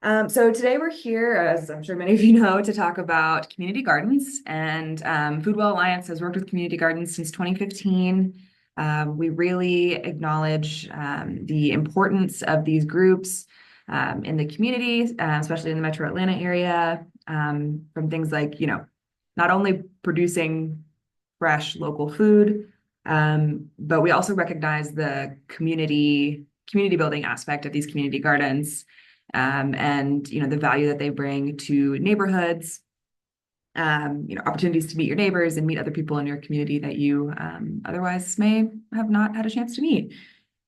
So today we're here, as I'm sure many of you know, to talk about community gardens. And Foodwell Alliance has worked with community gardens since 2015. We really acknowledge the importance of these groups in the community, especially in the Metro Atlanta area, from things like, not only producing fresh local food, but we also recognize the community building aspect of these community gardens, and the value that they bring to neighborhoods, opportunities to meet your neighbors and meet other people in your community that you otherwise may have not had a chance to meet.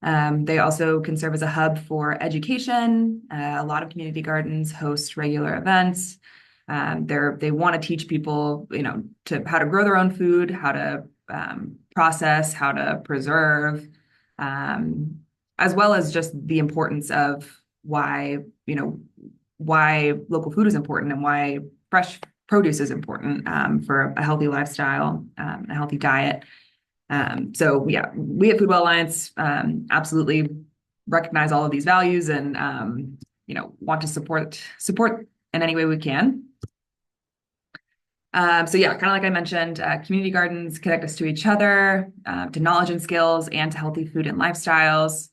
They also can serve as a hub for education. A lot of community gardens host regular events. They want to teach people, to how to grow their own food, how to process, how to preserve, as well as just the importance of why local food is important and why fresh produce is important for a healthy lifestyle, a healthy diet. So yeah, we at Foodwell Alliance absolutely recognize all of these values and want to support in any way we can. So yeah, kind of like I mentioned, community gardens connect us to each other, to knowledge and skills, and to healthy food and lifestyles.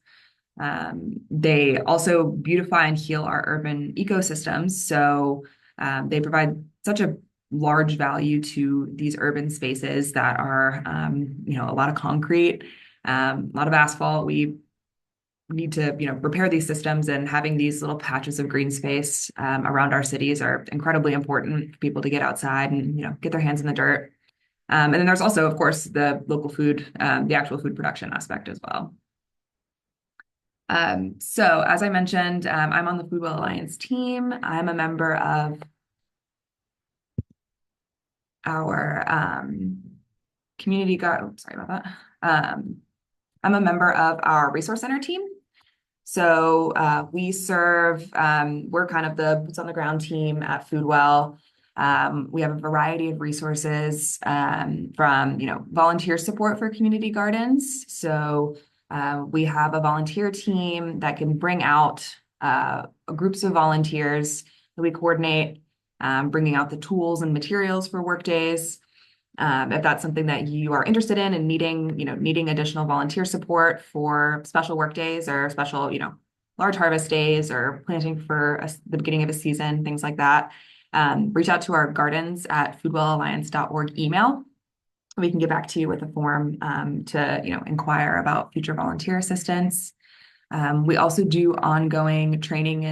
They also beautify and heal our urban ecosystems. So they provide such a large value to these urban spaces that are, a lot of concrete, a lot of asphalt. We need to, repair these systems, and having these little patches of green space around our cities are incredibly important for people to get outside and, get their hands in the dirt. And then there's also, of course, the local food, the actual food production aspect as well. So as I mentioned, I'm on the Foodwell Alliance team. I'm a member of our community guard. Sorry about that. I'm a member of our resource center team. So we serve, we're kind of the boots on the ground team at Foodwell. We have a variety of resources from, volunteer support for community gardens. So we have a volunteer team that can bring out groups of volunteers that we coordinate, bringing out the tools and materials for work days. If that's something that you are interested in and needing additional volunteer support for special work days or special, large harvest days or planting for the beginning of a season, things like that, reach out to our gardens at foodwellalliance.org email. We can get back to you with a form to, inquire about future volunteer assistance. We also do ongoing trainings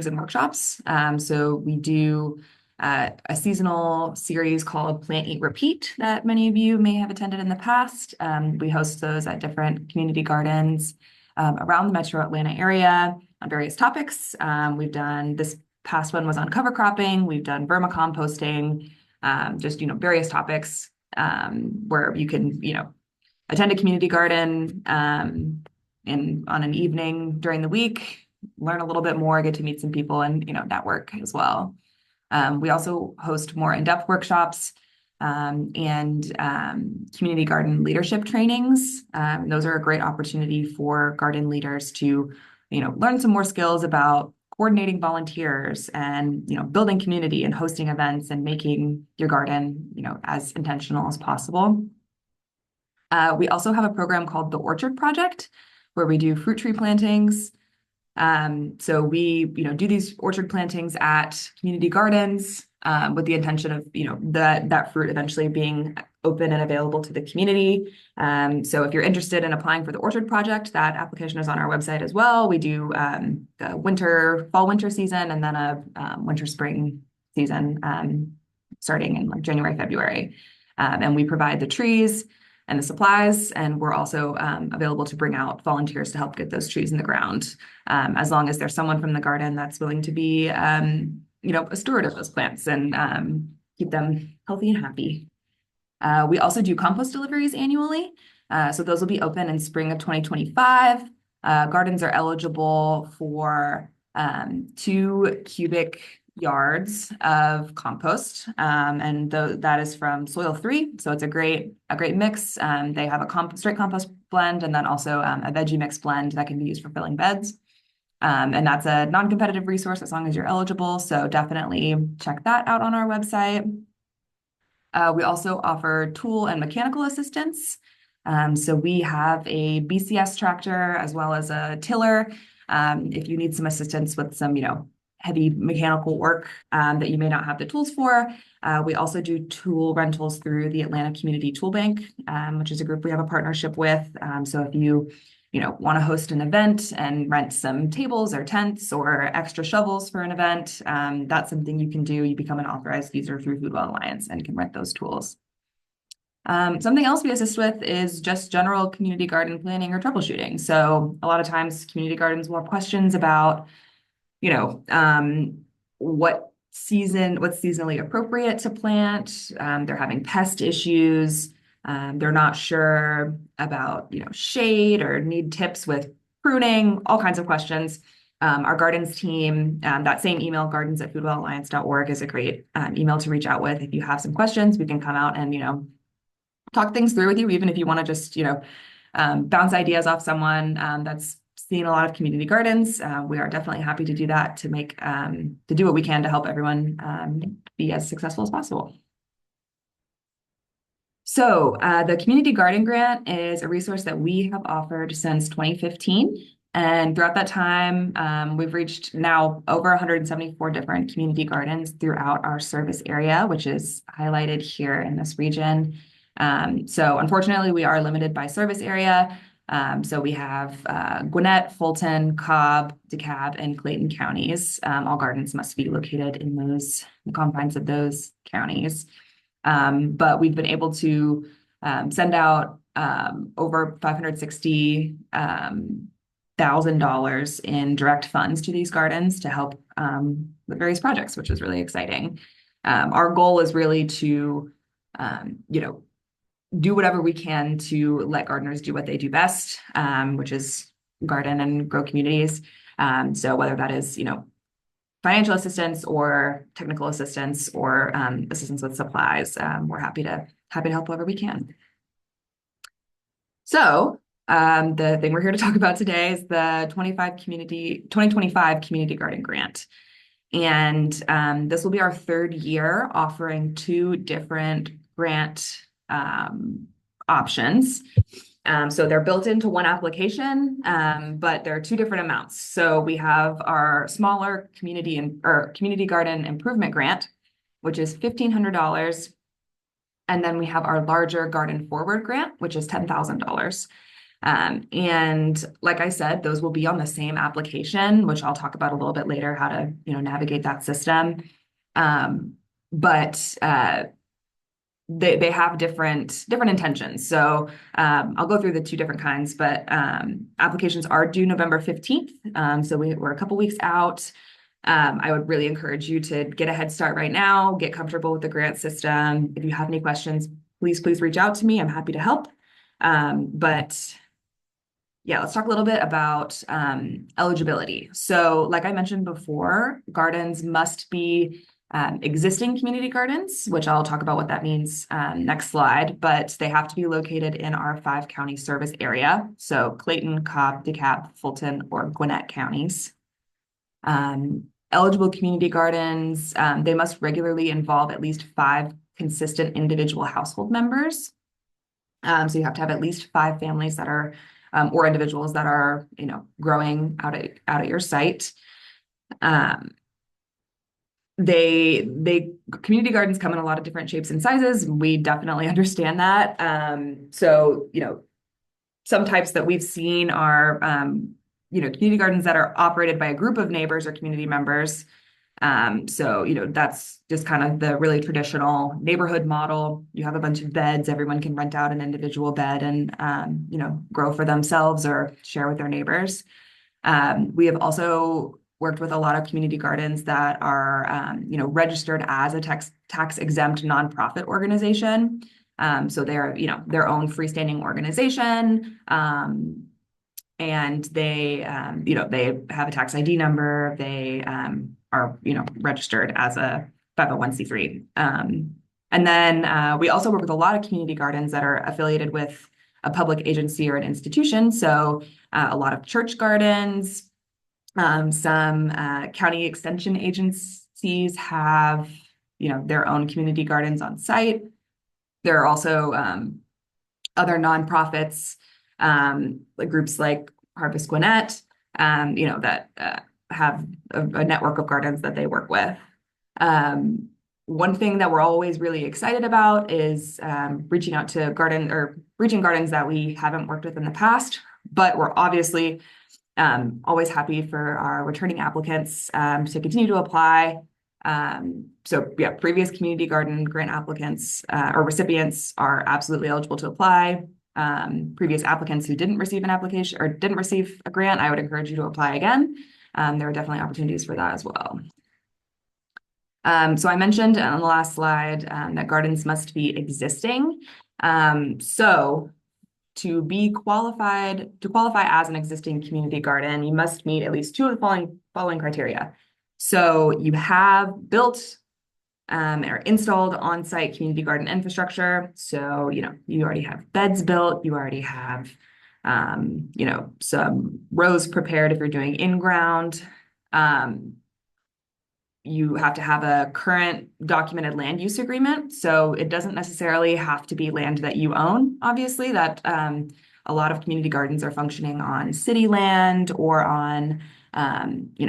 and workshops. So we do a seasonal series called Plant, Eat, Repeat that many of you may have attended in the past. We host those at different community gardens around the Metro Atlanta area on various topics. We've done, this past one was on cover cropping. We've done vermicomposting, just, various topics where you can, attend a community garden on an evening during the week, learn a little bit more, get to meet some people, and network as well. We also host more in-depth workshops and community garden leadership trainings. Those are a great opportunity for garden leaders to, learn some more skills about coordinating volunteers and, building community and hosting events and making your garden, as intentional as possible. We also have a program called the Orchard Project, where we do fruit tree plantings. So we, do these orchard plantings at community gardens with the intention of, that fruit eventually being open and available to the community. So if you're interested in applying for the Orchard Project, that application is on our website as well. We do the fall-winter season, and then a winter-spring season starting in like January, February. And we provide the trees and the supplies, and we're also available to bring out volunteers to help get those trees in the ground, as long as there's someone from the garden that's willing to be, a steward of those plants and keep them healthy and happy. We also do compost deliveries annually, so those will be open in spring of 2025. Gardens are eligible for 2 cubic yards of compost, and that is from soil free. So it's a great mix. They have a straight compost blend, and then also a veggie mix blend that can be used for filling beds. And that's a non-competitive resource as long as you're eligible. So definitely check that out on our website. We also offer tool and mechanical assistance. So we have a BCS tractor as well as a tiller. If you need some assistance with some, heavy mechanical work that you may not have the tools for, we also do tool rentals through the Atlanta Community Tool Bank, which is a group we have a partnership with. So if you want to host an event and rent some tables or tents or extra shovels for an event, that's something you can do. You become an authorized user through Foodwell Alliance and can rent those tools. Something else we assist with is just general community garden planning or troubleshooting. So a lot of times community gardens will have questions about, what's seasonally appropriate to plant. They're having pest issues. They're not sure about, shade or need tips with pruning, all kinds of questions. Our gardens team, that same email, gardens@foodwellalliance.org, is a great email to reach out with. If you have some questions, we can come out and, talk things through with you, even if you want to just, bounce ideas off someone that's seen a lot of community gardens. We are definitely happy to do that to do what we can to help everyone be as successful as possible. So the Community Garden Grant is a resource that we have offered since 2015. And throughout that time, we've reached now over 174 different community gardens throughout our service area, which is highlighted here in this region. So unfortunately, we are limited by service area. So we have Gwinnett, Fulton, Cobb, DeKalb, and Clayton counties. All gardens must be located in the confines of those counties. But we've been able to send out over $560,000 in direct funds to these gardens to help with various projects, which is really exciting. Our goal is really to, do whatever we can to let gardeners do what they do best, which is garden and grow communities. So whether that is, financial assistance or technical assistance or assistance with supplies, we're happy to help whoever we can. So the thing we're here to talk about today is the 2025 Community Garden Grant. And this will be our third year offering two different grant options. So they're built into one application, but there are two different amounts. So we have our smaller community garden improvement grant, which is $1,500. And then we have our larger garden forward grant, which is $10,000. And like I said, those will be on the same application, which I'll talk about a little bit later, how to, navigate that system. But they have different intentions. So I'll go through the two different kinds, but applications are due November 15th. So we're a couple weeks out. I would really encourage you to get a head start right now, get comfortable with the grant system. If you have any questions, please reach out to me. I'm happy to help. But yeah, let's talk a little bit about eligibility. So like I mentioned before, gardens must be existing community gardens, which I'll talk about what that means next slide, but they have to be located in our 5-county service area. So Clayton, Cobb, DeKalb, Fulton, or Gwinnett counties. Eligible community gardens, they must regularly involve at least 5 consistent individual household members. So you have to have at least 5 families that are, or individuals that are, growing out at your site. Community gardens come in a lot of different shapes and sizes. We definitely understand that. So, some types that we've seen are, community gardens that are operated by a group of neighbors or community members. So, that's just kind of the really traditional neighborhood model. You have a bunch of beds, everyone can rent out an individual bed and, grow for themselves or share with their neighbors. We have also worked with a lot of community gardens that are, registered as a tax exempt nonprofit organization. So they're, their own freestanding organization. And they, they have a tax ID number. They are, registered as a 501c3. And then we also work with a lot of community gardens that are affiliated with a public agency or an institution. So a lot of church gardens, Some county extension agencies have, their own community gardens on site. There are also other nonprofits, like groups like Harvest Gwinnett, that have a network of gardens that they work with. One thing that we're always really excited about is reaching gardens that we haven't worked with in the past, but we're obviously always happy for our returning applicants to continue to apply. So yeah, previous community garden grant applicants or recipients are absolutely eligible to apply. Previous applicants who didn't receive an application or didn't receive a grant, I would encourage you to apply again. There are definitely opportunities for that as well. So I mentioned on the last slide that gardens must be existing. So to qualify as an existing community garden, you must meet at least two of the following criteria. So you have built or installed on-site community garden infrastructure. So, you already have beds built, you already have, some rows prepared if you're doing in-ground. You have to have a current documented land use agreement. So it doesn't necessarily have to be land that you own, obviously, that a lot of community gardens are functioning on city land or on,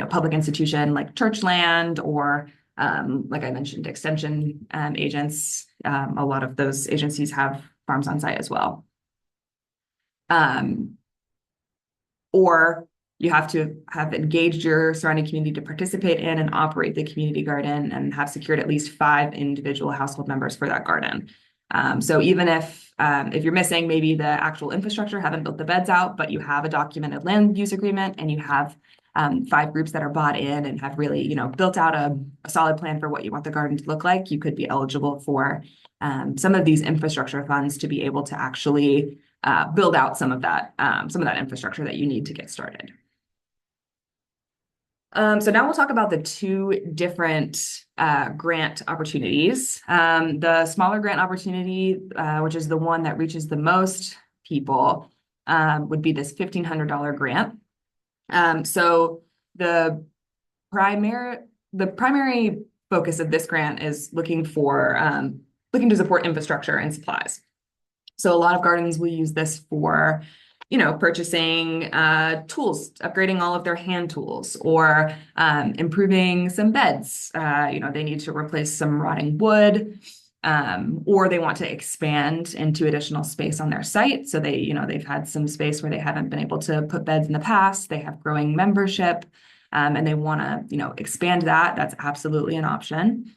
public institution like church land or, like I mentioned, extension agents. A lot of those agencies have farms on site as well. Or you have to have engaged your surrounding community to participate in and operate the community garden and have secured at least 5 individual household members for that garden. So even if you're missing maybe the actual infrastructure, haven't built the beds out, but you have a documented land use agreement and you have 5 groups that are bought in and have really, built out a solid plan for what you want the garden to look like, you could be eligible for some of these infrastructure funds to be able to actually build out some of that infrastructure that you need to get started. So now we'll talk about the 2 different grant opportunities. The smaller grant opportunity, which is the one that reaches the most people, would be this $1,500 grant. So the primary focus of this grant is looking to support infrastructure and supplies. So a lot of gardens will use this for purchasing tools, upgrading all of their hand tools, or improving some beds. They need to replace some rotting wood, or they want to expand into additional space on their site. So they've had some space where they haven't been able to put beds in the past. They have growing membership, and they want to expand that. That's absolutely an option.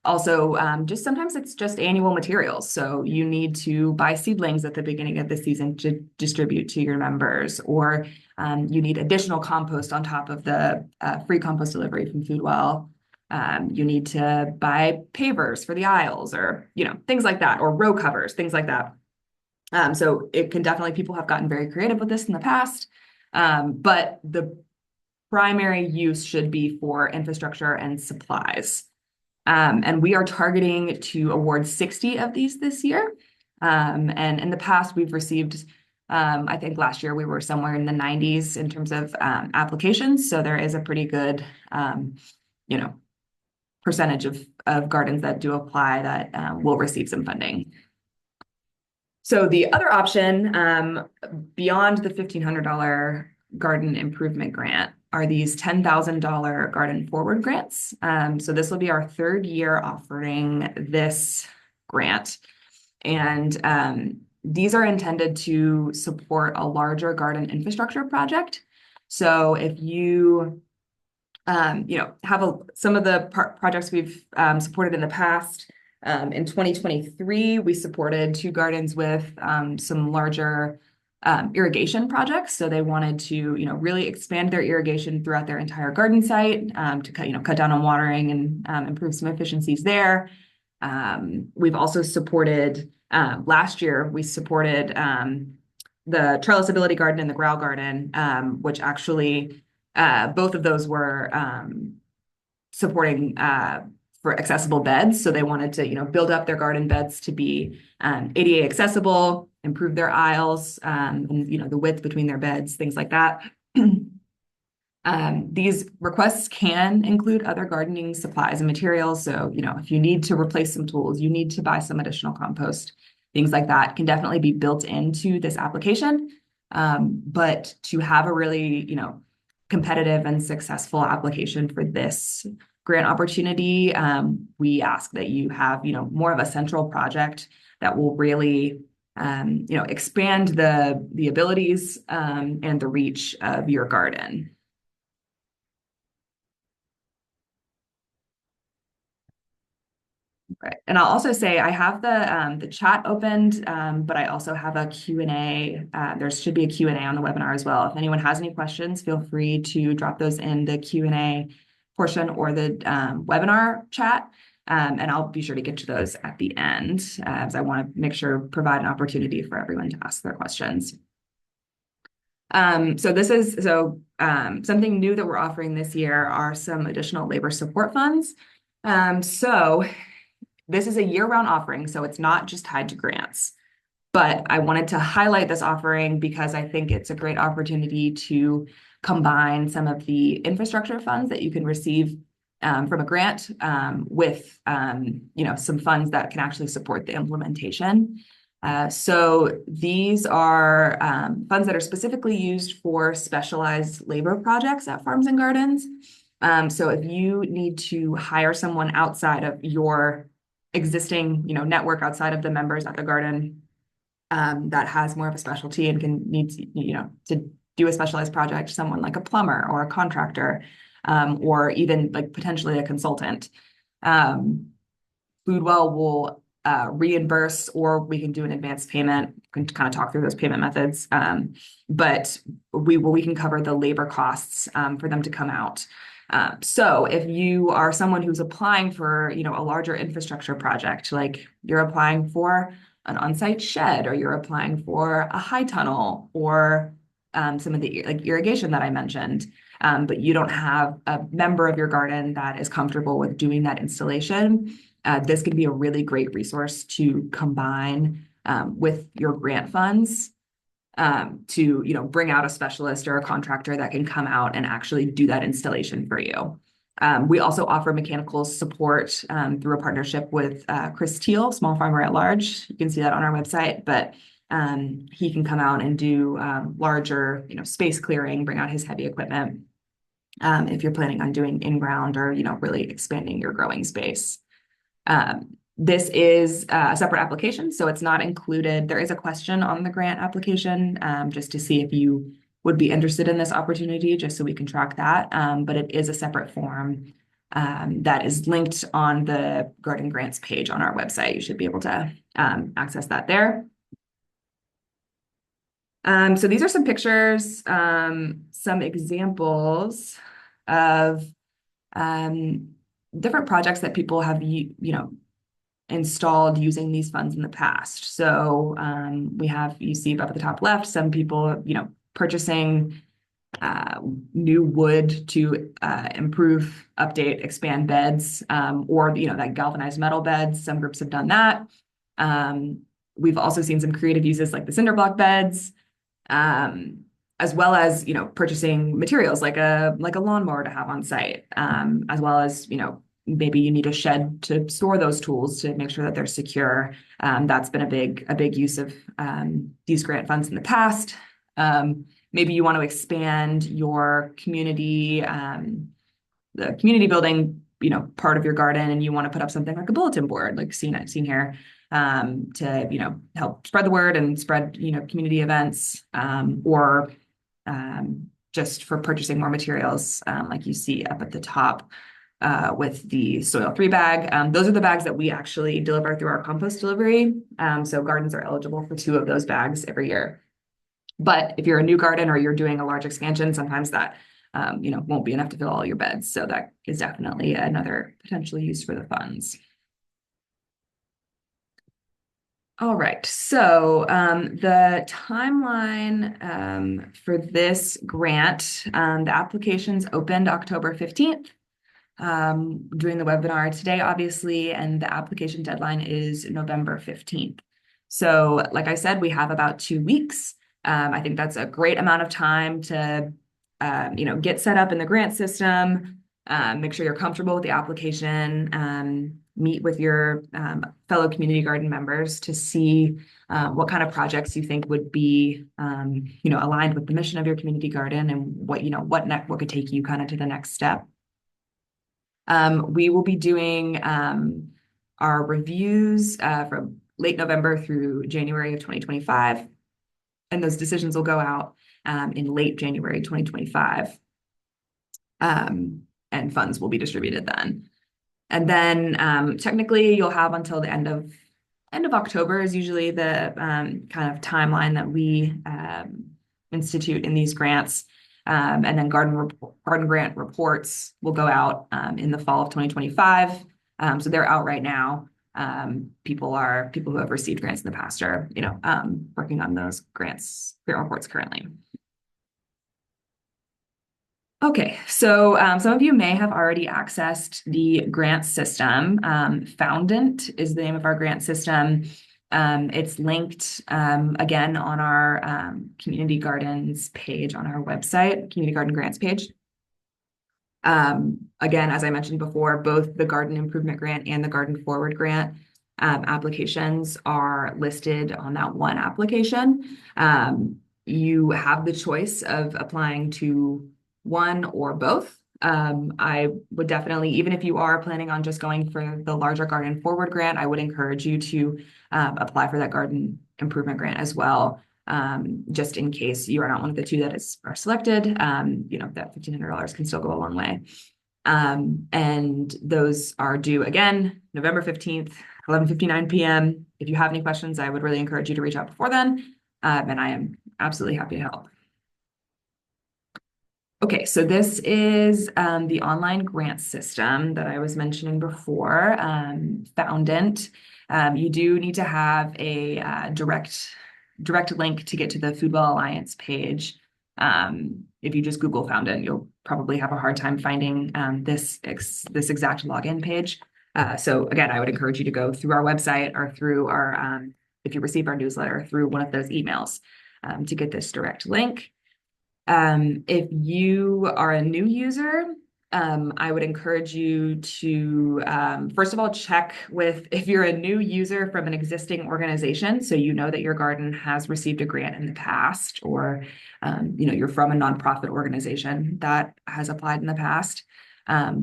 Also, just sometimes it's just annual materials. So you need to buy seedlings at the beginning of the season to distribute to your members, or you need additional compost on top of the free compost delivery from Foodwell. You need to buy pavers for the aisles or, things like that, or row covers, things like that. So people have gotten very creative with this in the past, but the primary use should be for infrastructure and supplies. And we are targeting to award 60 of these this year. And in the past, we've received, I think last year we were somewhere in the 90s in terms of applications. So there is a pretty good, percentage of gardens that do apply that will receive some funding. So the other option, beyond the $1,500 garden improvement grant, are these $10,000 garden forward grants. So this will be our 3rd year offering this grant. And these are intended to support a larger garden infrastructure project. So if you, have some of the projects we've supported in the past, in 2023, we supported 2 gardens with some larger irrigation projects. So they wanted to, really expand their irrigation throughout their entire garden site to cut down on watering and improve some efficiencies there. We've also supported, last year, we supported the Trellisability Garden and the Growl Garden, which actually, both of those were supporting for accessible beds. So they wanted to, build up their garden beds to be ADA accessible, improve their aisles, and, the width between their beds, things like that. These requests can include other gardening supplies and materials. So, if you need to replace some tools, you need to buy some additional compost, things like that can definitely be built into this application. But to have a really, competitive and successful application for this grant opportunity, we ask that you have, more of a central project that will really expand the abilities and the reach of your garden. Right. And I'll also say I have the chat opened, but I also have a Q&A. There should be a Q&A on the webinar as well. If anyone has any questions, feel free to drop those in the Q&A portion or the webinar chat. And I'll be sure to get to those at the end, as I want to make sure provide an opportunity for everyone to ask their questions. So something new that we're offering this year are some additional labor support funds. So this is a year-round offering, so it's not just tied to grants. But I wanted to highlight this offering because I think it's a great opportunity to combine some of the infrastructure funds that you can receive from a grant with some funds that can actually support the implementation. So these are funds that are specifically used for specialized labor projects at farms and gardens. So if you need to hire someone outside of your existing, network outside of the members at the garden that has more of a specialty and to do a specialized project, someone like a plumber or a contractor, or even like potentially a consultant. Foodwell will reimburse, or we can do an advance payment. We can kind of talk through those payment methods, but we can cover the labor costs for them to come out. So if you are someone who's applying for, a larger infrastructure project, like you're applying for an on-site shed, or you're applying for a high tunnel, or some of the irrigation that I mentioned, but you don't have a member of your garden that is comfortable with doing that installation, this can be a really great resource to combine with your grant funds to bring out a specialist or a contractor that can come out and actually do that installation for you. We also offer mechanical support through a partnership with Chris Teal, Small Farmer at Large. You can see that on our website, but he can come out and do larger, space clearing, bring out his heavy equipment if you're planning on doing in-ground or, really expanding your growing space. This is a separate application, so it's not included. There is a question on the grant application just to see if you would be interested in this opportunity, just so we can track that. But it is a separate form that is linked on the Garden Grants page on our website. You should be able to access that there. So these are some pictures, some examples of different projects that people have, installed using these funds in the past. So you see up at the top left, some people, purchasing new wood to improve, update, expand beds, or, that galvanized metal beds. Some groups have done that. We've also seen some creative uses like the cinder block beds, as well as, purchasing materials like a lawnmower to have on site, as well as, maybe you need a shed to store those tools to make sure that they're secure. That's been a big use of these grant funds in the past. Maybe you want to expand your community, the community building, part of your garden, and you want to put up something like a bulletin board, like seen here, to, help spread the word and spread, community events, or just for purchasing more materials, like you see up at the top. With the Soil 3 bag. Those are the bags that we actually deliver through our compost delivery. So gardens are eligible for 2 of those bags every year. But if you're a new garden or you're doing a large expansion, sometimes that won't be enough to fill all your beds. So that is definitely another potential use for the funds. All right, so the timeline for this grant, the applications opened October 15th. Doing the webinar today, obviously, and the application deadline is November 15th. So like I said, we have about 2 weeks. I think that's a great amount of time to get set up in the grant system, make sure you're comfortable with the application, meet with your fellow community garden members to see what kind of projects you think would be, aligned with the mission of your community garden and what could take you kind of to the next step. We will be doing our reviews from late November through January of 2025, and those decisions will go out in late January 2025, and funds will be distributed then. And then technically you'll have until the end of October is usually the kind of timeline that we institute in these grants. And then garden grant reports will go out in the fall of 2025. So they're out right now. People who have received grants in the past are, working on those grant reports currently. Okay, so some of you may have already accessed the grant system. Foundant is the name of our grant system. It's linked again on our community gardens page on our website, community garden grants page. Again, as I mentioned before, both the garden improvement grant and the garden forward grant applications are listed on that one application. You have the choice of applying to one or both. I would definitely, even if you are planning on just going for the larger garden forward grant, I would encourage you to apply for that garden improvement grant as well, just in case you are not one of the two that are selected. That $1,500 can still go a long way. And those are due again, November 15th, 11:59 p.m. If you have any questions, I would really encourage you to reach out before then, and I am absolutely happy to help. Okay, so this is the online grant system that I was mentioning before, Foundant. You do need to have a direct link to get to the Foodwell Alliance page. If you just Google Foundant, you'll probably have a hard time finding this exact login page. So again, I would encourage you to go through our website or through our, if you receive our newsletter, through one of those emails to get this direct link. If you are a new user, I would encourage you to, first of all, check with if you're a new user from an existing organization, so you know that your garden has received a grant in the past, or you're from a nonprofit organization that has applied in the past.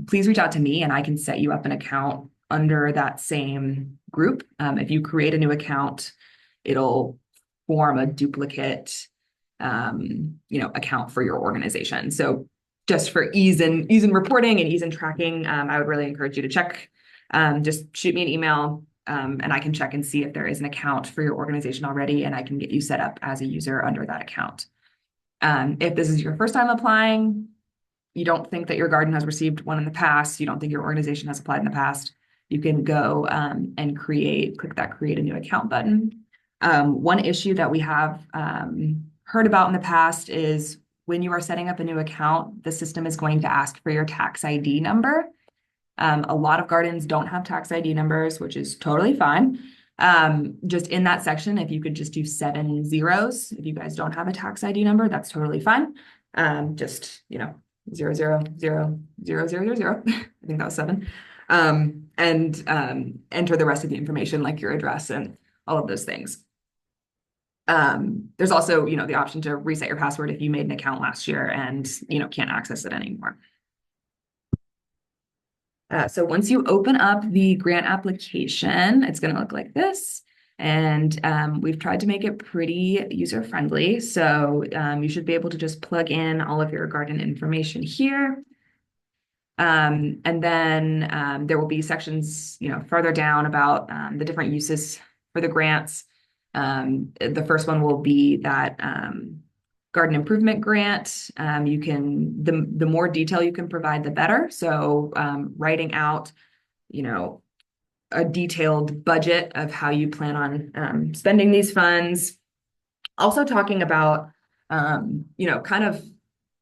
Please reach out to me and I can set you up an account under that same group. If you create a new account, it'll form a duplicate account for your organization. So just for ease in reporting and ease in tracking, I would really encourage you to check. Just shoot me an email and I can check and see if there is an account for your organization already, and I can get you set up as a user under that account. If this is your first time applying, you don't think that your garden has received one in the past, you don't think your organization has applied in the past, you can go and click that create a new account button. One issue that we have heard about in the past is when you are setting up a new account, the system is going to ask for your tax ID number. A lot of gardens don't have tax ID numbers, which is totally fine. Just in that section, if you could just do 7 zeros, if you guys don't have a tax ID number, that's totally fine. Just, 0, 0, 0, 0, 0, 0, 0. I think that was 7. And enter the rest of the information, like your address and all of those things. There's also, the option to reset your password if you made an account last year and, can't access it anymore. So once you open up the grant application, it's going to look like this. And we've tried to make it pretty user-friendly. So you should be able to just plug in all of your garden information here. And then there will be sections, further down about the different uses for the grants. The first one will be that garden improvement grant. The more detail you can provide, the better. So writing out, a detailed budget of how you plan on spending these funds. Also talking about,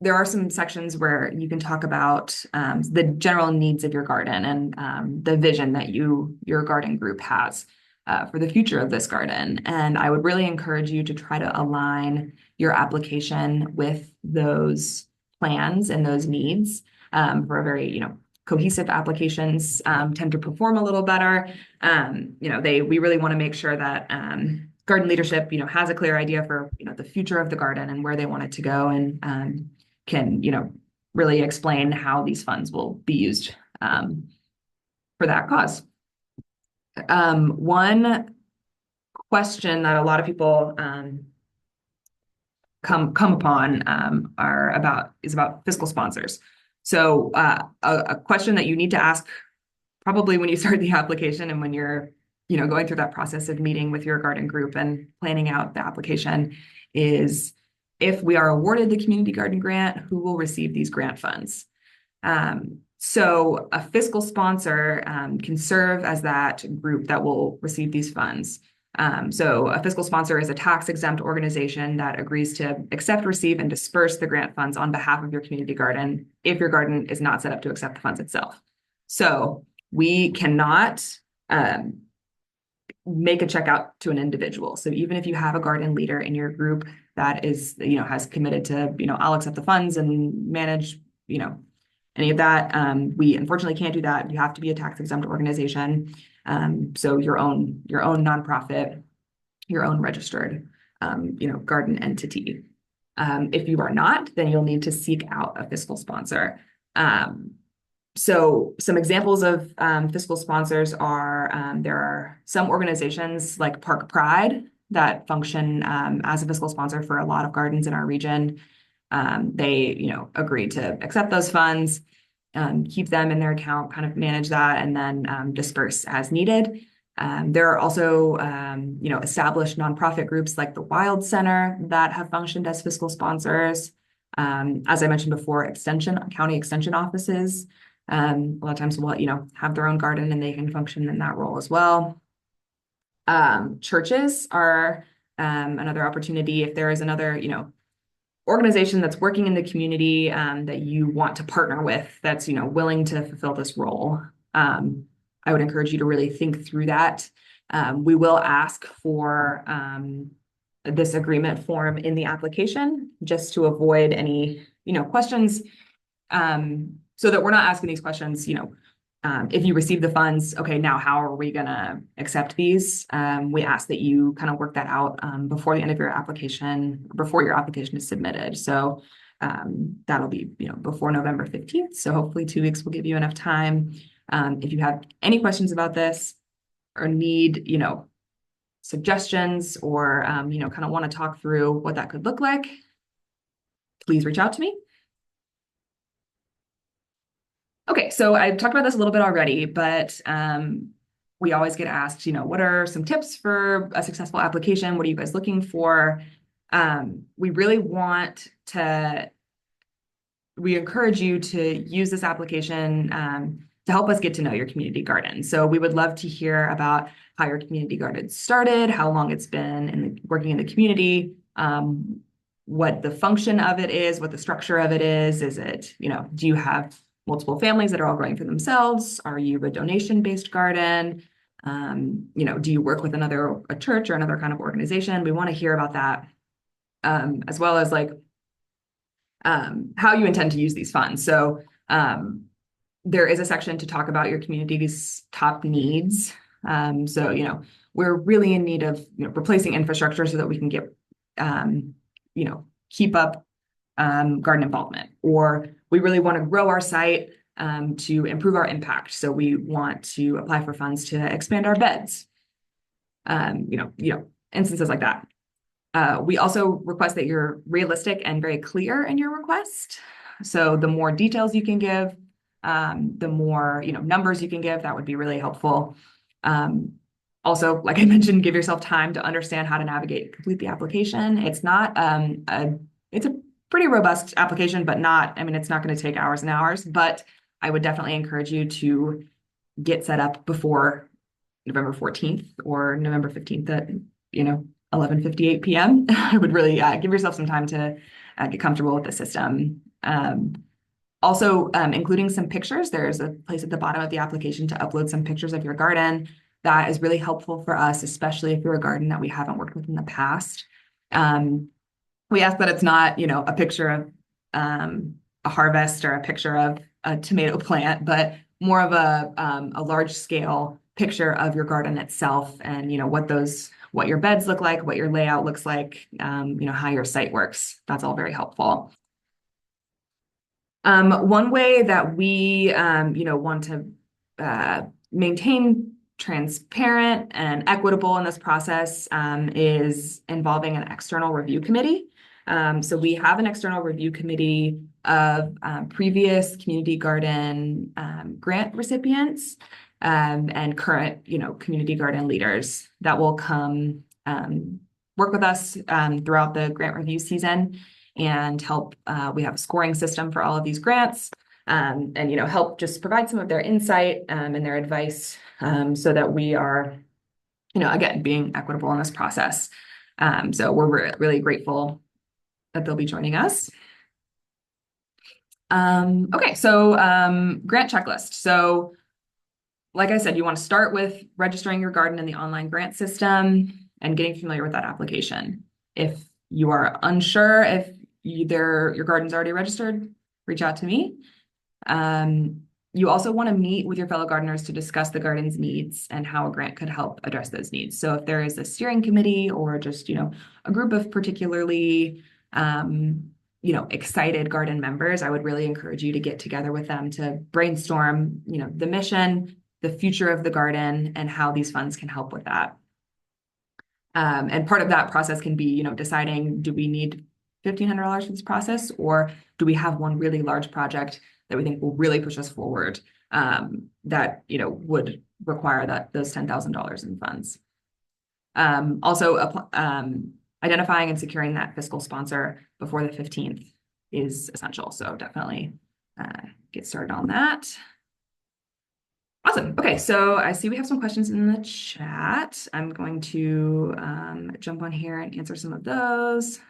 there are some sections where you can talk about the general needs of your garden and the vision that your garden group has for the future of this garden. And I would really encourage you to try to align your application with those plans and those needs for a very, cohesive applications tend to perform a little better. We really want to make sure that garden leadership, has a clear idea for, the future of the garden and where they want it to go, and can, really explain how these funds will be used for that cause. One question that a lot of people come upon is about fiscal sponsors. So a question that you need to ask probably when you start the application and when you're going through that process of meeting with your garden group and planning out the application is, if we are awarded the community garden grant, who will receive these grant funds? So a fiscal sponsor can serve as that group that will receive these funds. So a fiscal sponsor is a tax-exempt organization that agrees to accept, receive, and disperse the grant funds on behalf of your community garden if your garden is not set up to accept the funds itself. So we cannot make a check out to an individual. So even if you have a garden leader in your group that is, has committed to, I'll accept the funds and manage, any of that, we unfortunately can't do that. You have to be a tax-exempt organization. So your own nonprofit, your own registered, garden entity. If you are not, then you'll need to seek out a fiscal sponsor. So some examples of fiscal sponsors are, there are some organizations like Park Pride that function as a fiscal sponsor for a lot of gardens in our region. They, agree to accept those funds, keep them in their account, kind of manage that, and then disperse as needed. There are also, established nonprofit groups like the Wild Center that have functioned as fiscal sponsors. As I mentioned before, county extension offices, a lot of times will, have their own garden and they can function in that role as well. Churches are another opportunity. If there is another, organization that's working in the community that you want to partner with, that's, willing to fulfill this role, I would encourage you to really think through that. We will ask for this agreement form in the application just to avoid any, questions, so that we're not asking these questions, if you receive the funds, okay, now how are we gonna accept these? We ask that you kind of work that out before the end of your application, before your application is submitted. So that'll be, before November 15th. So hopefully 2 weeks will give you enough time. If you have any questions about this or need, suggestions or, kind of want to talk through what that could look like, please reach out to me. Okay, so I talked about this a little bit already, but we always get asked, what are some tips for a successful application? What are you guys looking for? We really we encourage you to use this application to help us get to know your community garden. So we would love to hear about how your community garden started, how long it's been working in the community, what the function of it is, what the structure of it is. Is it, do you have multiple families that are all growing for themselves? Are you a donation-based garden? Do you work with a church or another kind of organization? We want to hear about that, as well as how you intend to use these funds. So there is a section to talk about your community's top needs. So, we're really in need of replacing infrastructure so that we can get, keep up garden involvement, or we really want to grow our site to improve our impact. So we want to apply for funds to expand our beds. Instances like that. We also request that you're realistic and very clear in your request. So the more details you can give, the more numbers you can give, that would be really helpful. Also, like I mentioned, give yourself time to understand how to complete the application. It's not it's a pretty robust application, but it's not going to take hours and hours, but I would definitely encourage you to get set up before November 14th or November 15th at, 11:58 p.m. I would really give yourself some time to get comfortable with the system. Also, including some pictures. There's a place at the bottom of the application to upload some pictures of your garden. That is really helpful for us, especially if you're a garden that we haven't worked with in the past. We ask that it's not, a picture of a harvest or a picture of a tomato plant, but more of a large scale picture of your garden itself and, what your beds look like, what your layout looks like, how your site works. That's all very helpful. One way that we, want to maintain transparent and equitable in this process is involving an external review committee. So we have an external review committee of previous community garden grant recipients and current, community garden leaders that will come work with us throughout the grant review season and help. We have a scoring system for all of these grants and help just provide some of their insight and their advice so that we are, again, being equitable in this process. So we're really grateful that they'll be joining us. Okay, so grant checklist. So like I said, you want to start with registering your garden in the online grant system and getting familiar with that application. If you are unsure if your garden's already registered, reach out to me. You also want to meet with your fellow gardeners to discuss the garden's needs and how a grant could help address those needs. So if there is a steering committee or just, a group of particularly, excited garden members, I would really encourage you to get together with them to brainstorm, the mission, the future of the garden, and how these funds can help with that. And part of that process can be, deciding, do we need $1,500 for this process, or do we have one really large project that we think will really push us forward that, would require those $10,000 in funds. Also, identifying and securing that fiscal sponsor before the 15th is essential. So definitely get started on that. Awesome. Okay, so I see we have some questions in the chat. I'm going to jump on here and answer some of those.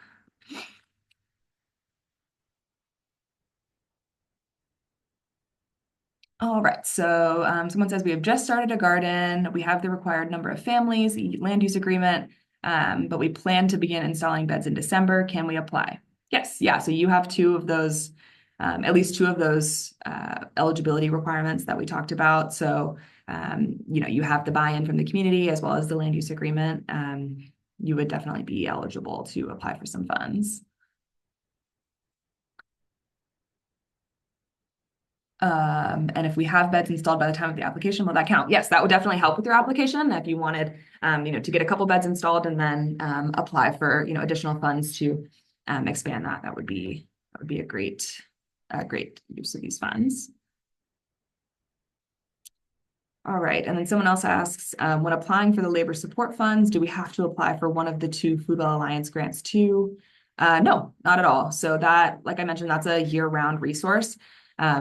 All right, so someone says we have just started a garden. We have the required number of families, the land use agreement, but we plan to begin installing beds in December. Can we apply? Yes, yeah, so you have two of those, at least two of those eligibility requirements that we talked about. So, you have the buy-in from the community as well as the land use agreement. You would definitely be eligible to apply for some funds. And if we have beds installed by the time of the application, will that count? Yes, that would definitely help with your application. If you wanted, to get a couple beds installed and then apply for, additional funds to expand that would be a great use of these funds. All right, and then someone else asks, when applying for the labor support funds, do we have to apply for one of the two Food Well Alliance grants too? No, not at all. So that, like I mentioned, that's a year-round resource.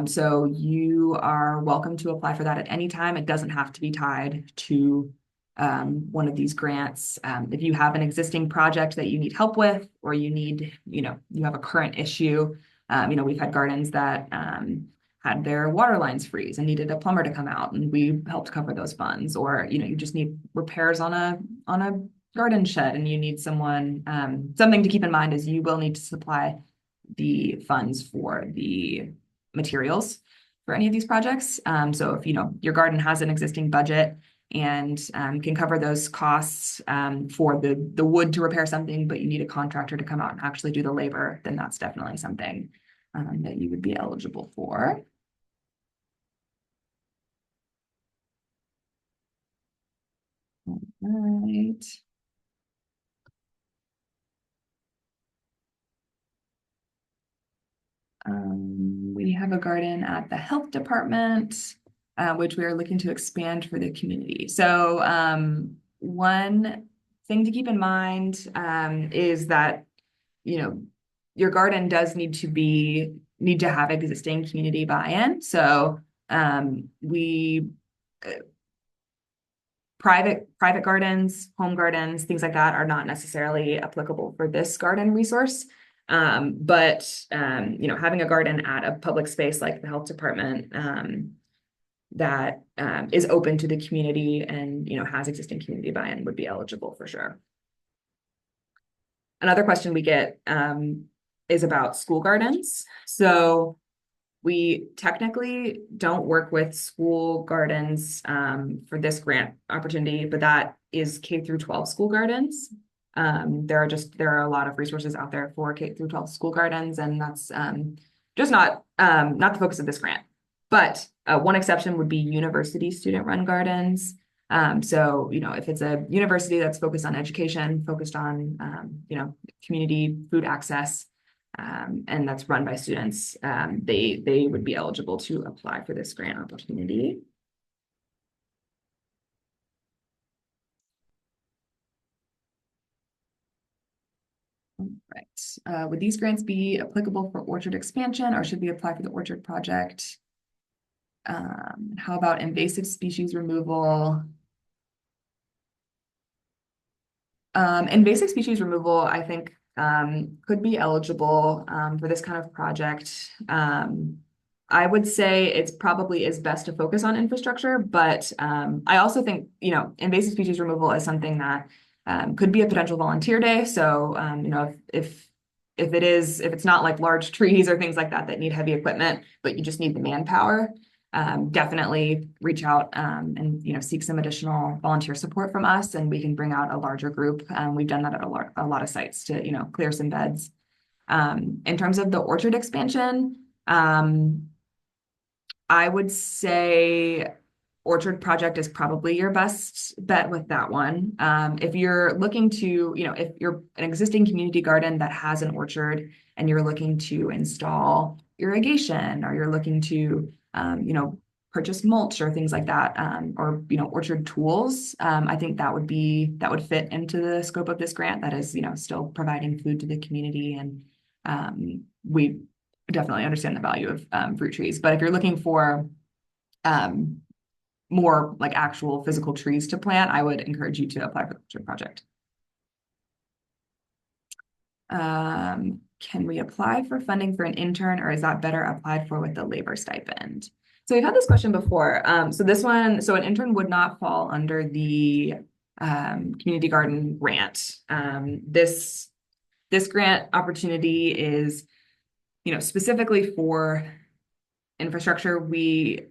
So you are welcome to apply for that at any time. It doesn't have to be tied to one of these grants. If you have an existing project that you need help with, or you need, you have a current issue, we've had gardens that had their water lines freeze and needed a plumber to come out, and we helped cover those funds. Or, you just need repairs on a garden shed and you need someone, something to keep in mind is you will need to supply the funds for the materials for any of these projects. So if your garden has an existing budget and can cover those costs for the wood to repair something, but you need a contractor to come out and actually do the labor, then that's definitely something that you would be eligible for. All right. We have a garden at the health department, which we are looking to expand for the community. So one thing to keep in mind is that, your garden does need to have existing community buy-in. So private gardens, home gardens, things like that are not necessarily applicable for this garden resource. But having a garden at a public space like the health department that is open to the community and has existing community buy-in would be eligible for sure. Another question we get is about school gardens. So we technically don't work with school gardens for this grant opportunity, but that is K through 12 school gardens. There are a lot of resources out there for K through 12 school gardens, and that's just not the focus of this grant. But one exception would be university student-run gardens. So, if it's a university that's focused on education, focused on, community food access, and that's run by students, they would be eligible to apply for this grant opportunity. Right. Would these grants be applicable for orchard expansion, or should we apply for the orchard project? How about invasive species removal? Invasive species removal, I think, could be eligible for this kind of project. I would say it's probably is best to focus on infrastructure, but I also think, invasive species removal is something that could be a potential volunteer day. So, if it's not like large trees or things like that that need heavy equipment, but you just need the manpower, definitely reach out and seek some additional volunteer support from us, and we can bring out a larger group. We've done that at a lot of sites to clear some beds. In terms of the orchard expansion, I would say orchard project is probably your best bet with that one. If you're looking to, if you're an existing community garden that has an orchard and you're looking to install irrigation, or you're looking to, purchase mulch or things like that, or, orchard tools, I think that would fit into the scope of this grant. That is, still providing food to the community. And we definitely understand the value of fruit trees. But if you're looking for more like actual physical trees to plant, I would encourage you to apply for the orchard project. Can we apply for funding for an intern, or is that better applied for with the labor stipend? So we've had this question before. So an intern would not fall under the community garden grant. This grant opportunity is, specifically for infrastructure. We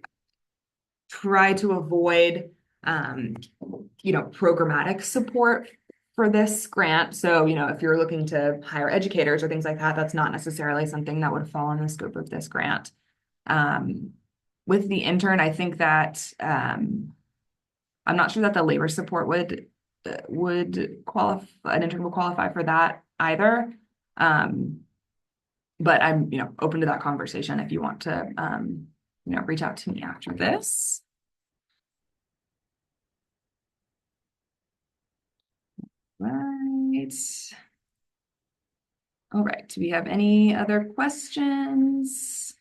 try to avoid, programmatic support for this grant. So, if you're looking to hire educators or things like that, that's not necessarily something that would fall in the scope of this grant. With the intern, I think that I'm not sure that the labor support would qualify, an intern would qualify for that either. But I'm, open to that conversation if you want to, reach out to me after this. Right. All right. Do we have any other questions?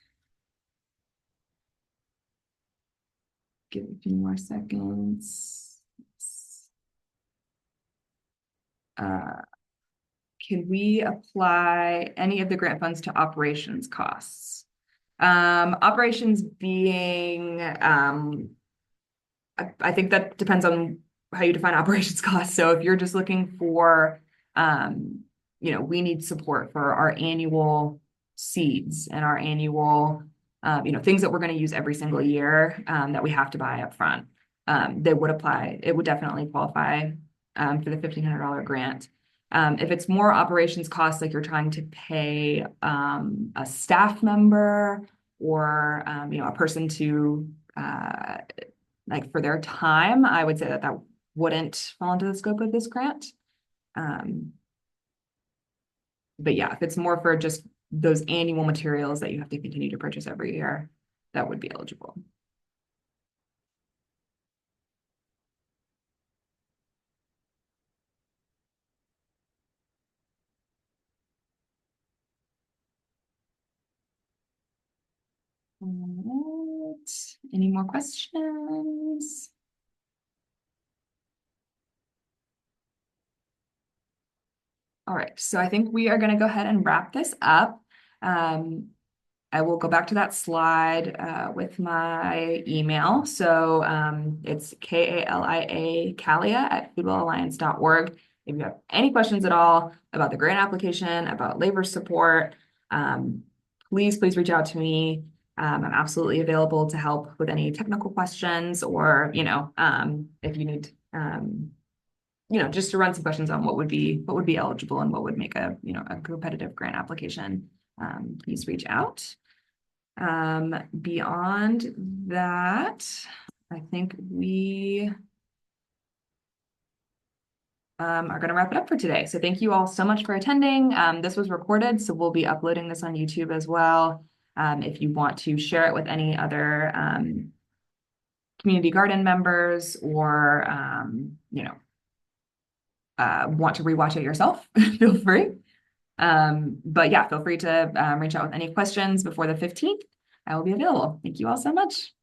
Give it a few more seconds. Can we apply any of the grant funds to operations costs? Operations being, I think that depends on how you define operations costs. So if you're just looking for, we need support for our annual seeds and our annual, things that we're going to use every single year, that we have to buy up front. They would apply. It would definitely qualify for the $1,500 grant. If it's more operations costs, like you're trying to pay a staff member or a person to like for their time, I would say that wouldn't fall into the scope of this grant. But yeah, if it's more for just those annual materials that you have to continue to purchase every year, that would be eligible. All right. Any more questions? All right, so I think we are going to go ahead and wrap this up. I will go back to that slide with my email. So it's Kalia@foodwellalliance.org. If you have any questions at all about the grant application, about labor support, Please reach out to me. I'm absolutely available to help with any technical questions or, if you need, just to run some questions on what would be eligible and what would make a competitive grant application. Please reach out. Beyond that, I think we are going to wrap it up for today. So thank you all so much for attending. This was recorded, so we'll be uploading this on YouTube as well. If you want to share it with any other community garden members or, want to rewatch it yourself, feel free. But yeah, feel free to reach out with any questions before the 15th. I will be available. Thank you all so much.